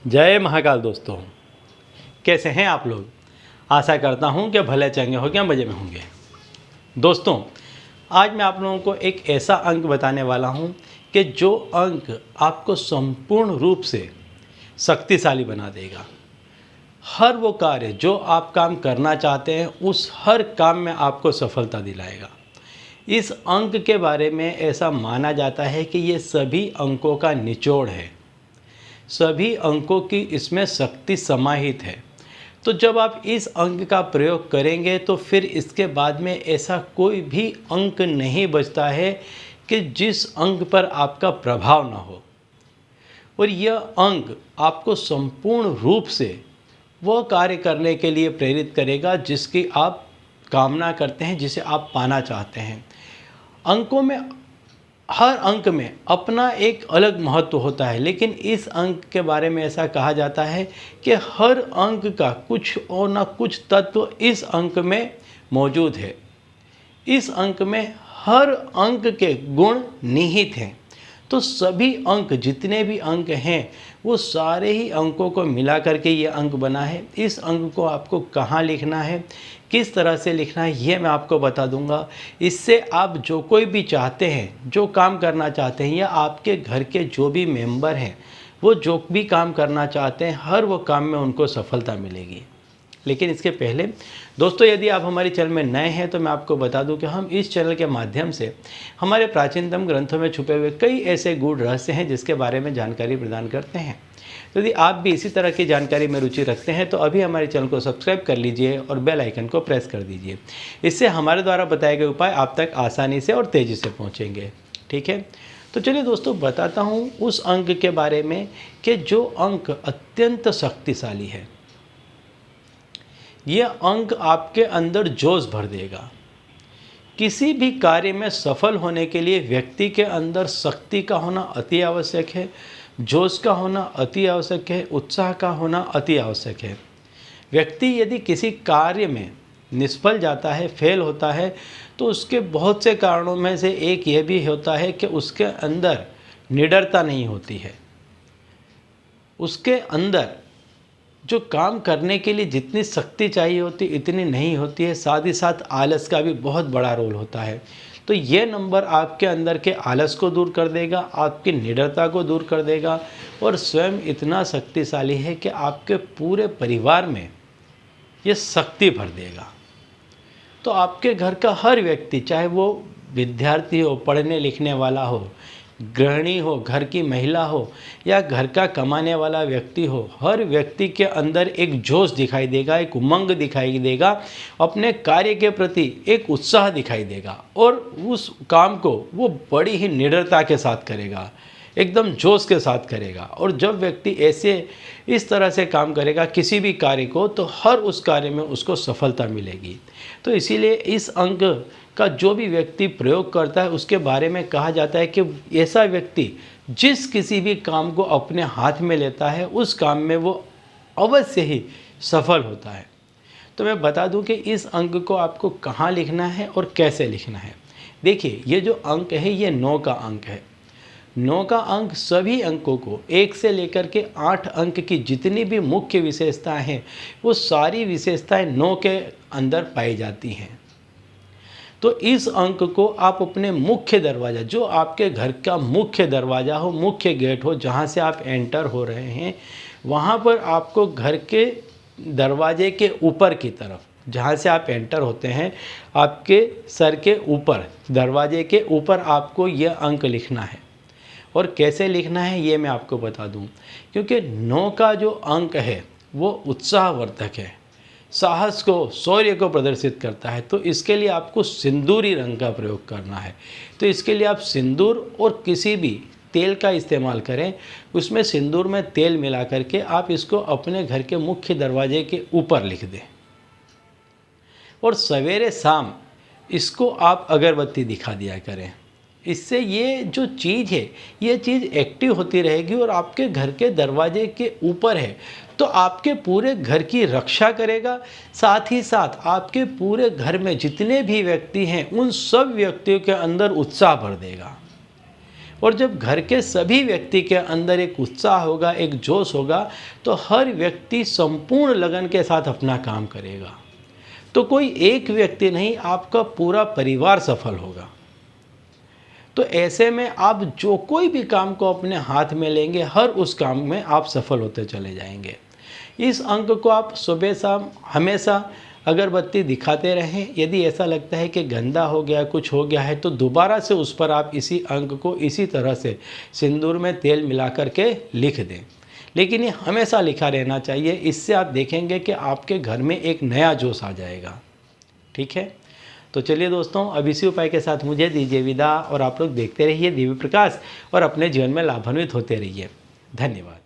जय महाकाल दोस्तों, कैसे हैं आप लोग। आशा करता हूं कि भले चंगे होंगे, मज़े में होंगे। दोस्तों, आज मैं आप लोगों को एक ऐसा अंक बताने वाला हूं कि जो अंक आपको संपूर्ण रूप से शक्तिशाली बना देगा। हर वो कार्य जो आप काम करना चाहते हैं, उस हर काम में आपको सफलता दिलाएगा। इस अंक के बारे में ऐसा माना जाता है कि ये सभी अंकों का निचोड़ है। सभी अंकों की इसमें शक्ति समाहित है। तो जब आप इस अंक का प्रयोग करेंगे तो फिर इसके बाद में ऐसा कोई भी अंक नहीं बचता है कि जिस अंक पर आपका प्रभाव ना हो। और यह अंक आपको संपूर्ण रूप से वह कार्य करने के लिए प्रेरित करेगा जिसकी आप कामना करते हैं, जिसे आप पाना चाहते हैं। अंकों में, हर अंक में अपना एक अलग महत्व होता है, लेकिन इस अंक के बारे में ऐसा कहा जाता है कि हर अंक का कुछ और ना कुछ तत्व इस अंक में मौजूद है। इस अंक में हर अंक के गुण निहित हैं। तो सभी अंक, जितने भी अंक हैं, वो सारे ही अंकों को मिला करके ये अंक बना है। इस अंक को आपको कहाँ लिखना है, किस तरह से लिखना है, ये मैं आपको बता दूंगा। इससे आप जो कोई भी चाहते हैं, जो काम करना चाहते हैं, या आपके घर के जो भी मेंबर हैं, वो जो भी काम करना चाहते हैं, हर वो काम में उनको सफलता मिलेगी। लेकिन इसके पहले दोस्तों, यदि आप हमारे चैनल में नए हैं तो मैं आपको बता दूं कि हम इस चैनल के माध्यम से हमारे प्राचीनतम ग्रंथों में छुपे हुए कई ऐसे गूढ़ रहस्य हैं जिसके बारे में जानकारी प्रदान करते हैं। तो यदि आप भी इसी तरह की जानकारी में रुचि रखते हैं तो अभी हमारे चैनल को सब्सक्राइब कर लीजिए और बेल आइकन को प्रेस कर दीजिए। इससे हमारे द्वारा बताए गए उपाय आप तक आसानी से और तेज़ी से पहुँचेंगे। ठीक है, तो चलिए दोस्तों, बताता हूँ उस अंक के बारे में कि जो अंक अत्यंत शक्तिशाली है। यह अंक आपके अंदर जोश भर देगा। किसी भी कार्य में सफल होने के लिए व्यक्ति के अंदर शक्ति का होना अति आवश्यक है, जोश का होना अति आवश्यक है, उत्साह का होना अति आवश्यक है। व्यक्ति यदि किसी कार्य में निष्फल जाता है, फेल होता है, तो उसके बहुत से कारणों में से एक यह भी होता है कि उसके अंदर निडरता नहीं होती है। उसके अंदर जो काम करने के लिए जितनी शक्ति चाहिए होती, इतनी नहीं होती है। साथ ही साथ आलस का भी बहुत बड़ा रोल होता है। तो ये नंबर आपके अंदर के आलस को दूर कर देगा, आपकी निडरता को दूर कर देगा, और स्वयं इतना शक्तिशाली है कि आपके पूरे परिवार में ये शक्ति भर देगा। तो आपके घर का हर व्यक्ति, चाहे वो विद्यार्थी हो, पढ़ने लिखने वाला हो, गृहिणी हो, घर की महिला हो, या घर का कमाने वाला व्यक्ति हो, हर व्यक्ति के अंदर एक जोश दिखाई देगा, एक उमंग दिखाई देगा, अपने कार्य के प्रति एक उत्साह दिखाई देगा, और उस काम को वो बड़ी ही निडरता के साथ करेगा, एकदम जोश के साथ करेगा। और जब व्यक्ति इस तरह से काम करेगा किसी भी कार्य को, तो हर उस कार्य में उसको सफलता मिलेगी। तो इसीलिए इस अंक का जो भी व्यक्ति प्रयोग करता है, उसके बारे में कहा जाता है कि ऐसा व्यक्ति जिस किसी भी काम को अपने हाथ में लेता है, उस काम में वो अवश्य ही सफल होता है। तो मैं बता दूं कि इस अंक को आपको कहाँ लिखना है और कैसे लिखना है। देखिए, ये जो अंक है, ये 9 का अंक है। 9 का अंक सभी अंकों को 1 से लेकर के 8 अंक की जितनी भी मुख्य विशेषताएं हैं, वो सारी विशेषताएं 9 के अंदर पाई जाती हैं। तो इस अंक को आप अपने मुख्य दरवाज़ा, जो आपके घर का मुख्य दरवाज़ा हो, मुख्य गेट हो, जहाँ से आप एंटर हो रहे हैं, वहाँ पर आपको घर के दरवाजे के ऊपर की तरफ, जहाँ से आप एंटर होते हैं, आपके सर के ऊपर, दरवाजे के ऊपर आपको यह अंक लिखना है। और कैसे लिखना है ये मैं आपको बता दूं, क्योंकि 9 का जो अंक है वो उत्साहवर्धक है, साहस को, शौर्य को प्रदर्शित करता है। तो इसके लिए आपको सिंदूरी रंग का प्रयोग करना है। तो इसके लिए आप सिंदूर और किसी भी तेल का इस्तेमाल करें, उसमें सिंदूर में तेल मिला करके आप इसको अपने घर के मुख्य दरवाजे के ऊपर लिख दें, और सवेरे शाम इसको आप अगरबत्ती दिखा दिया करें। इससे ये जो चीज़ है, ये चीज़ एक्टिव होती रहेगी और आपके घर के दरवाजे के ऊपर है, तो आपके पूरे घर की रक्षा करेगा। साथ ही साथ आपके पूरे घर में जितने भी व्यक्ति हैं, उन सब व्यक्तियों के अंदर उत्साह भर देगा। और जब घर के सभी व्यक्ति के अंदर एक उत्साह होगा, एक जोश होगा, तो हर व्यक्ति संपूर्ण लगन के साथ अपना काम करेगा। तो कोई एक व्यक्ति नहीं, आपका पूरा परिवार सफल होगा। तो ऐसे में आप जो कोई भी काम को अपने हाथ में लेंगे, हर उस काम में आप सफल होते चले जाएंगे। इस अंक को आप सुबह शाम हमेशा अगरबत्ती दिखाते रहें। यदि ऐसा लगता है कि गंदा हो गया, कुछ हो गया है, तो दोबारा से उस पर आप इसी अंक को इसी तरह से सिंदूर में तेल मिला करके लिख दें। लेकिन ये हमेशा लिखा रहना चाहिए। इससे आप देखेंगे कि आपके घर में एक नया जोश आ जाएगा। ठीक है, तो चलिए दोस्तों, अब इसी उपाय के साथ मुझे दीजिए विदा और आप लोग देखते रहिए दिव्य प्रकाश और अपने जीवन में लाभान्वित होते रहिए। धन्यवाद।